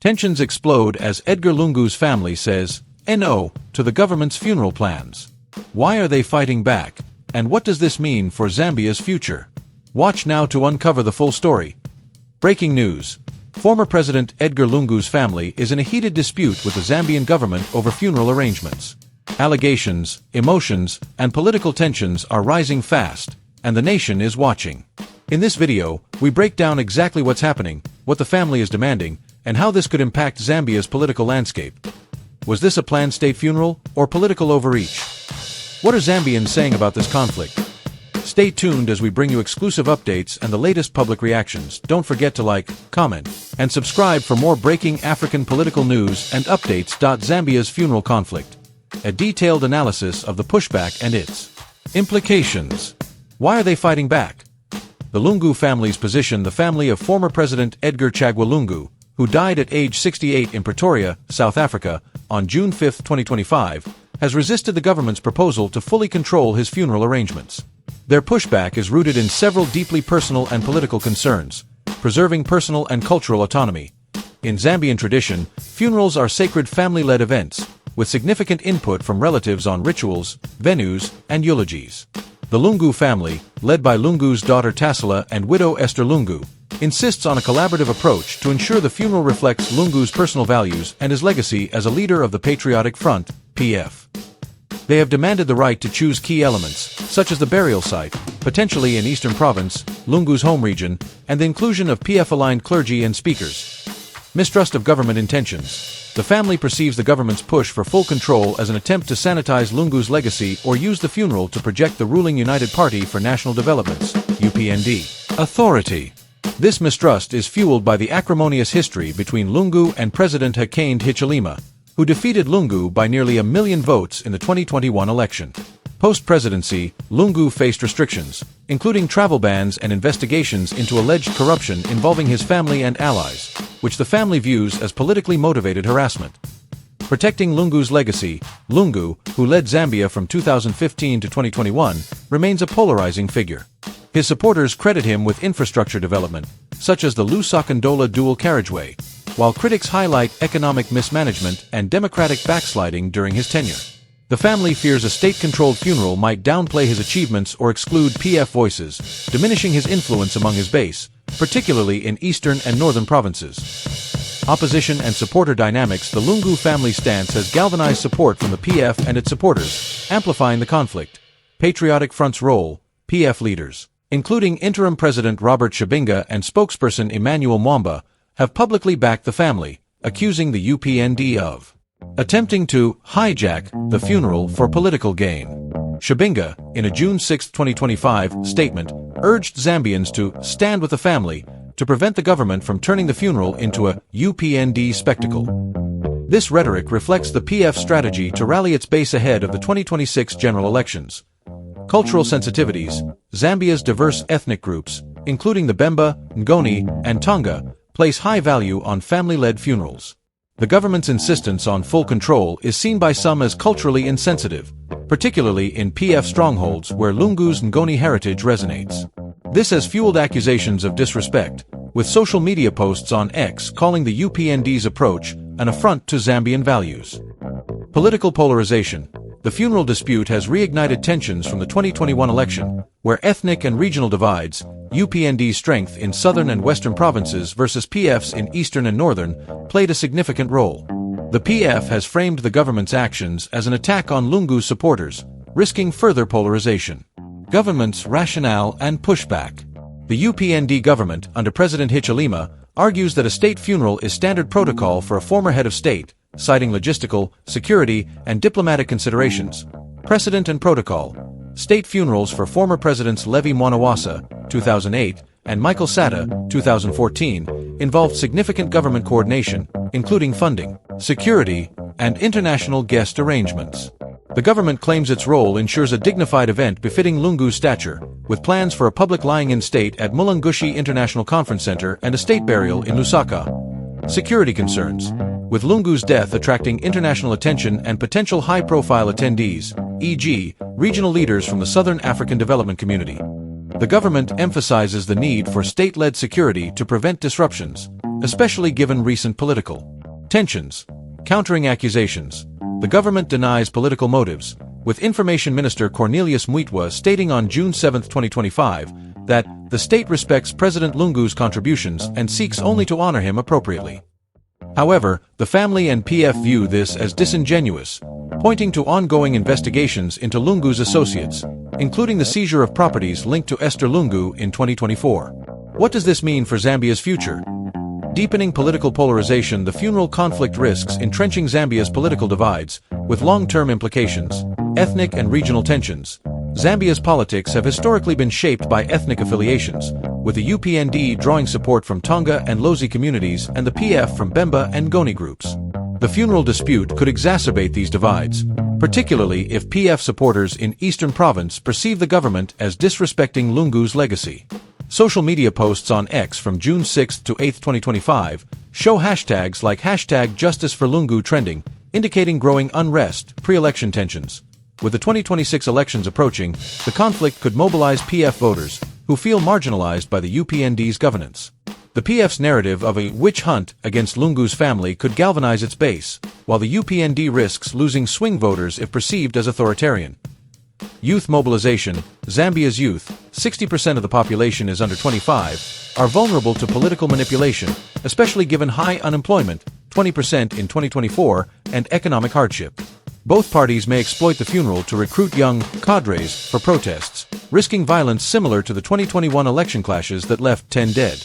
Tensions explode as Edgar Lungu's family says "No" to the government's funeral plans. Why are they fighting back? And what does this mean for Zambia's future? Watch now to uncover the full story. Breaking news. Former President Edgar Lungu's family is in a heated dispute with the Zambian government over funeral arrangements. Allegations, emotions, and political tensions are rising fast, and the nation is watching. In this video, we break down exactly what's happening, what the family is demanding, and how this could impact Zambia's political landscape. Was this a planned state funeral, or political overreach? What are Zambians saying about this conflict? Stay tuned as we bring you exclusive updates and the latest public reactions. Don't forget to like, comment, and subscribe for more breaking African political news and updates. Zambia's funeral conflict. A detailed analysis of the pushback and its implications. Why are they fighting back? The Lungu family's position. The family of former President Edgar Lungu, who died at age 68 in Pretoria, South Africa, on June 5, 2025, has resisted the government's proposal to fully control his funeral arrangements. Their pushback is rooted in several deeply personal and political concerns, preserving personal and cultural autonomy. In Zambian tradition, funerals are sacred family-led events, with significant input from relatives on rituals, venues, and eulogies. The Lungu family, led by Lungu's daughter Tassila and widow Esther Lungu, insists on a collaborative approach to ensure the funeral reflects Lungu's personal values and his legacy as a leader of the Patriotic Front, PF. They have demanded the right to choose key elements, such as the burial site, potentially in Eastern Province, Lungu's home region, and the inclusion of PF-aligned clergy and speakers. Mistrust of government intentions. The family perceives the government's push for full control as an attempt to sanitize Lungu's legacy or use the funeral to project the ruling United Party for National Development's UPND authority. This mistrust is fueled by the acrimonious history between Lungu and President Hakainde Hichilema, who defeated Lungu by nearly 1 million votes in the 2021 election. Post-presidency, Lungu faced restrictions, including travel bans and investigations into alleged corruption involving his family and allies, which the family views as politically motivated harassment. Protecting Lungu's legacy, Lungu, who led Zambia from 2015 to 2021, remains a polarizing figure. His supporters credit him with infrastructure development, such as the Lusaka-Ndola dual carriageway, while critics highlight economic mismanagement and democratic backsliding during his tenure. The family fears a state-controlled funeral might downplay his achievements or exclude PF voices, diminishing his influence among his base, particularly in eastern and northern provinces. Opposition and supporter dynamics. The Lungu family stance has galvanized support from the PF and its supporters, amplifying the conflict. Patriotic Front's role. PF leaders, including interim President Robert Shabinga and spokesperson Emmanuel Mwamba, have publicly backed the family, accusing the UPND of attempting to hijack the funeral for political gain. Shabinga, in a June 6, 2025, statement, urged Zambians to stand with the family to prevent the government from turning the funeral into a UPND spectacle. This rhetoric reflects the PF strategy to rally its base ahead of the 2026 general elections. Cultural sensitivities. Zambia's diverse ethnic groups, including the Bemba, Ngoni, and Tonga, place high value on family-led funerals. The government's insistence on full control is seen by some as culturally insensitive, particularly in PF strongholds where Lungu's Ngoni heritage resonates. This has fueled accusations of disrespect, with social media posts on X calling the UPND's approach an affront to Zambian values. Political polarization. The funeral dispute has reignited tensions from the 2021 election, where ethnic and regional divides, UPND's strength in southern and western provinces versus PF's in eastern and northern, played a significant role. The PF has framed the government's actions as an attack on Lungu's supporters, risking further polarization. Government's rationale and pushback. The UPND government, under President Hichilema, argues that a state funeral is standard protocol for a former head of state, citing logistical, security, and diplomatic considerations. Precedent and protocol. State funerals for former presidents Levi Mwanawasa, 2008, and Michael Sata, 2014, involved significant government coordination, including funding, security, and international guest arrangements. The government claims its role ensures a dignified event befitting Lungu's stature, with plans for a public lying-in state at Mulungushi International Conference Center and a state burial in Lusaka. Security concerns. With Lungu's death attracting international attention and potential high-profile attendees, e.g., regional leaders from the Southern African Development Community. The government emphasizes the need for state-led security to prevent disruptions, especially given recent political tensions. Countering accusations. The government denies political motives, with Information Minister Cornelius Muitwa stating on June 7, 2025, that the state respects President Lungu's contributions and seeks only to honor him appropriately. However, the family and PF view this as disingenuous, pointing to ongoing investigations into Lungu's associates, including the seizure of properties linked to Esther Lungu in 2024. What does this mean for Zambia's future? Deepening political polarization. The funeral conflict risks entrenching Zambia's political divides, with long-term implications. Ethnic and regional tensions. Zambia's politics have historically been shaped by ethnic affiliations, with the UPND drawing support from Tonga and Lozi communities and the PF from Bemba and Goni groups. The funeral dispute could exacerbate these divides, particularly if PF supporters in Eastern Province perceive the government as disrespecting Lungu's legacy. Social media posts on X from June 6 to 8, 2025, show hashtags like #JusticeForLungu trending, indicating growing unrest, pre-election tensions. With the 2026 elections approaching, the conflict could mobilize PF voters, who feel marginalized by the UPND's governance. The PF's narrative of a witch hunt against Lungu's family could galvanize its base, while the UPND risks losing swing voters if perceived as authoritarian. Youth mobilization. Zambia's youth, 60% of the population is under 25, are vulnerable to political manipulation, especially given high unemployment, 20% in 2024, and economic hardship. Both parties may exploit the funeral to recruit young cadres for protests, risking violence similar to the 2021 election clashes that left 10 dead.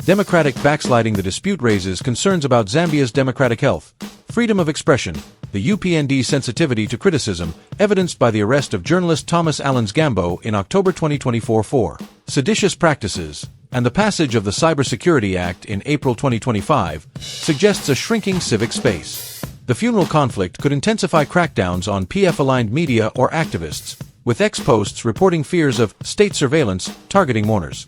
Democratic backsliding. The dispute raises concerns about Zambia's democratic health, freedom of expression, the UPND's sensitivity to criticism, evidenced by the arrest of journalist Thomas Allens Gambo in October 2024 for seditious practices, and the passage of the Cybersecurity Act in April 2025, suggests a shrinking civic space. The funeral conflict could intensify crackdowns on PF-aligned media or activists, with X posts reporting fears of state surveillance targeting mourners.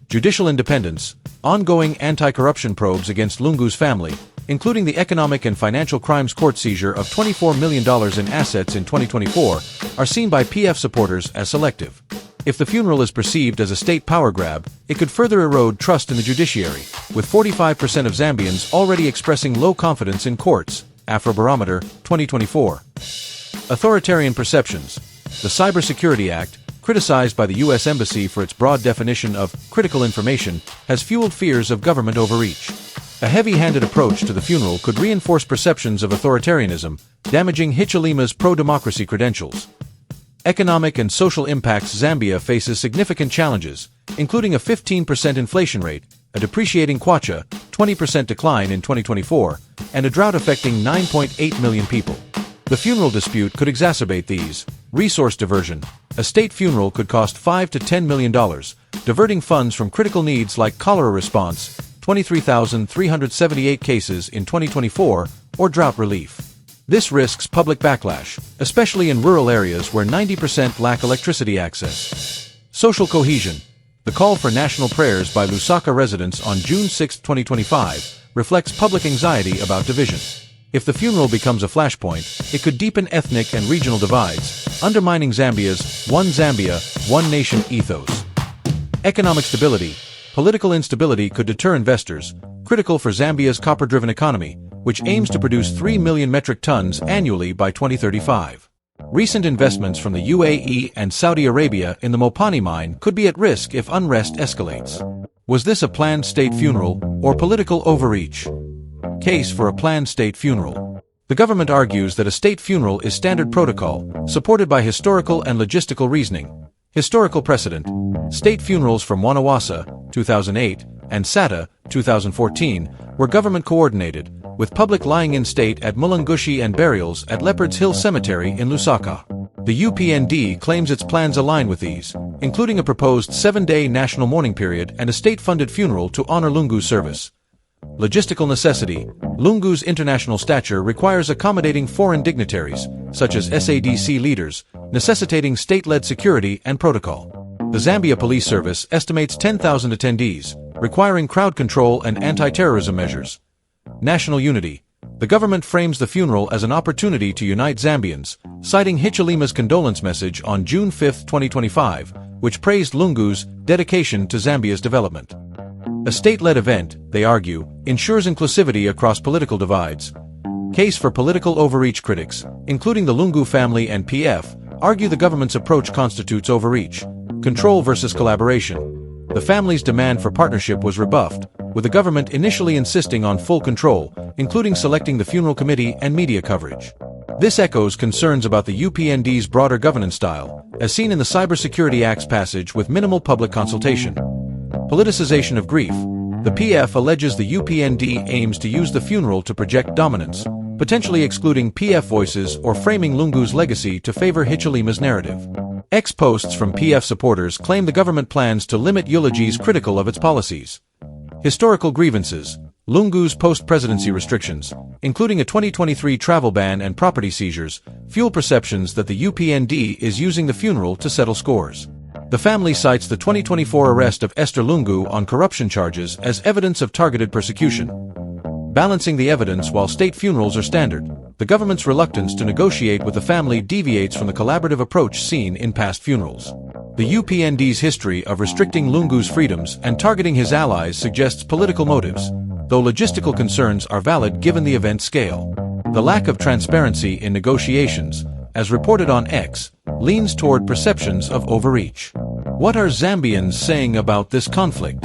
Judicial independence. Ongoing anti-corruption probes against Lungu's family, including the Economic and Financial Crimes Court seizure of $24 million in assets in 2024, are seen by PF supporters as selective. If the funeral is perceived as a state power grab, it could further erode trust in the judiciary, with 45% of Zambians already expressing low confidence in courts. Afrobarometer, 2024. Authoritarian perceptions. The Cybersecurity Act, criticized by the U.S. Embassy for its broad definition of critical information, has fueled fears of government overreach. A heavy-handed approach to the funeral could reinforce perceptions of authoritarianism, damaging Hichilema's pro-democracy credentials. Economic and social impacts. Zambia faces significant challenges, including a 15% inflation rate, a depreciating kwacha, 20% decline in 2024, and a drought affecting 9.8 million people. The funeral dispute could exacerbate these. Resource diversion. A state funeral could cost $5 to $10 million, diverting funds from critical needs like cholera response, 23,378 cases in 2024, or drought relief. This risks public backlash, especially in rural areas where 90% lack electricity access. Social cohesion. The call for national prayers by Lusaka residents on June 6, 2025, reflects public anxiety about division. If the funeral becomes a flashpoint, it could deepen ethnic and regional divides, undermining Zambia's One Zambia, One Nation ethos. Economic stability. Political instability could deter investors, critical for Zambia's copper-driven economy, which aims to produce 3 million metric tons annually by 2035. Recent investments from the UAE and Saudi Arabia in the Mopani mine could be at risk if unrest escalates. Was this a planned state funeral or political overreach? Case for a planned state funeral. The government argues that a state funeral is standard protocol, supported by historical and logistical reasoning. Historical precedent. State funerals from Wanawasa, 2008, and Sata, 2014, were government-coordinated, with public lying in state at Mulungushi and burials at Leopard's Hill Cemetery in Lusaka. The UPND claims its plans align with these, including a proposed 7-day national mourning period and a state-funded funeral to honor Lungu's service. Logistical necessity. Lungu's international stature requires accommodating foreign dignitaries, such as SADC leaders, necessitating state-led security and protocol. The Zambia Police Service estimates 10,000 attendees, requiring crowd control and anti-terrorism measures. National unity. The government frames the funeral as an opportunity to unite Zambians, citing Hichilema's condolence message on June 5, 2025, which praised Lungu's dedication to Zambia's development. A state-led event, they argue, ensures inclusivity across political divides. Case for political overreach. Critics, including the Lungu family and PF, argue the government's approach constitutes overreach. Control versus collaboration. The family's demand for partnership was rebuffed, with the government initially insisting on full control, including selecting the funeral committee and media coverage. This echoes concerns about the UPND's broader governance style, as seen in the Cybersecurity Act's passage with minimal public consultation. Politicization of grief. The PF alleges the UPND aims to use the funeral to project dominance, potentially excluding PF voices or framing Lungu's legacy to favor Hichilema's narrative. Posts from PF supporters claim the government plans to limit eulogies critical of its policies. Historical grievances. Lungu's post-presidency restrictions, including a 2023 travel ban and property seizures, fuel perceptions that the UPND is using the funeral to settle scores. The family cites the 2024 arrest of Esther Lungu on corruption charges as evidence of targeted persecution. Balancing the evidence. While state funerals are standard, the government's reluctance to negotiate with the family deviates from the collaborative approach seen in past funerals. The UPND's history of restricting Lungu's freedoms and targeting his allies suggests political motives, though logistical concerns are valid given the event's scale. The lack of transparency in negotiations, as reported on X, leans toward perceptions of overreach. What are Zambians saying about this conflict?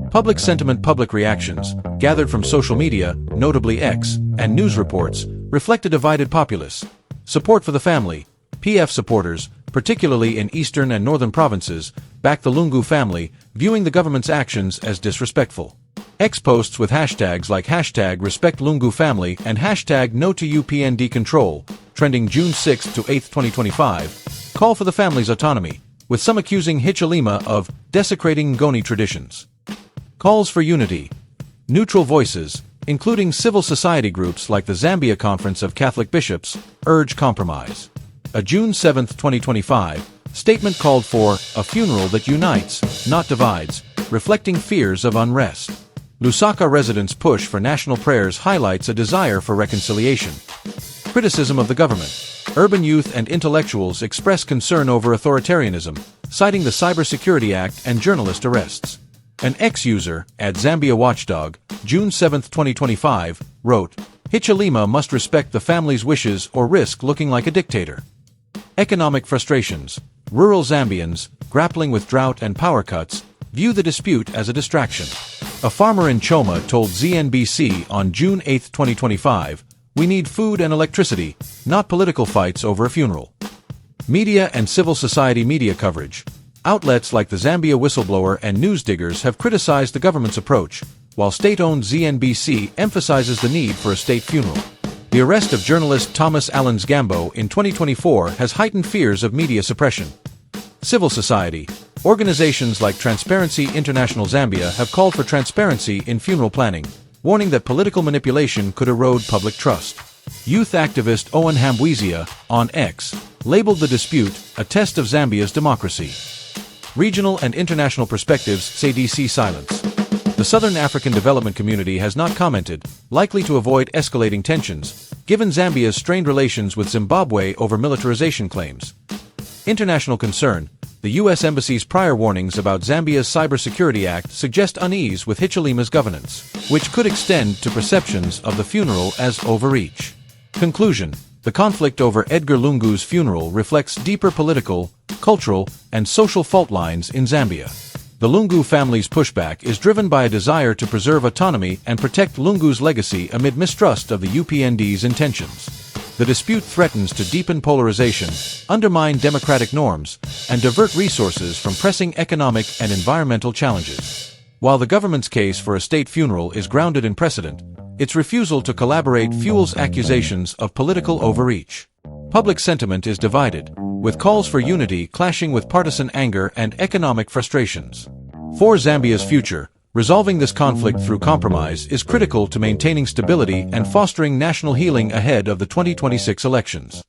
Public sentiment. Public reactions, gathered from social media, notably X, and news reports, reflect a divided populace. Support for the family. PF supporters, particularly in eastern and northern provinces, back the Lungu family, viewing the government's actions as disrespectful. X posts with hashtags like #RespectLunguFamily and #NoToUPND Control, trending June 6 to 8, 2025, call for the family's autonomy, with some accusing Hichilema of desecrating Ngoni traditions. Calls for unity. Neutral voices, including civil society groups like the Zambia Conference of Catholic Bishops, urge compromise. A June 7, 2025, statement called for a funeral that unites, not divides, reflecting fears of unrest. Lusaka residents' push for national prayers highlights a desire for reconciliation. Criticism of the government. Urban youth and intellectuals express concern over authoritarianism, citing the Cybersecurity Act and journalist arrests. An ex-user, at Zambia Watchdog, June 7, 2025, wrote, "Hichilema must respect the family's wishes or risk looking like a dictator." Economic frustrations. Rural Zambians, grappling with drought and power cuts, view the dispute as a distraction. A farmer in Choma told ZNBC on June 8, 2025, "We need food and electricity, not political fights over a funeral." Media and civil society media coverage. Outlets like the Zambia Whistleblower and News Diggers have criticized the government's approach, while state-owned ZNBC emphasizes the need for a state funeral. The arrest of journalist Thomas Allens Gambo in 2024 has heightened fears of media suppression. Civil society. Organizations like Transparency International Zambia have called for transparency in funeral planning, warning that political manipulation could erode public trust. Youth activist Owen Hambwizia, on X, labeled the dispute a test of Zambia's democracy. Regional and international perspectives. SADC silence. The Southern African Development Community has not commented, likely to avoid escalating tensions, given Zambia's strained relations with Zimbabwe over militarization claims. International concern. The U.S. Embassy's prior warnings about Zambia's Cybersecurity Act suggest unease with Hichilema's governance, which could extend to perceptions of the funeral as overreach. Conclusion. The conflict over Edgar Lungu's funeral reflects deeper political, cultural, and social fault lines in Zambia. The Lungu family's pushback is driven by a desire to preserve autonomy and protect Lungu's legacy amid mistrust of the UPND's intentions. The dispute threatens to deepen polarization, undermine democratic norms, and divert resources from pressing economic and environmental challenges. While the government's case for a state funeral is grounded in precedent, its refusal to collaborate fuels accusations of political overreach. Public sentiment is divided, with calls for unity clashing with partisan anger and economic frustrations. For Zambia's future, resolving this conflict through compromise is critical to maintaining stability and fostering national healing ahead of the 2026 elections.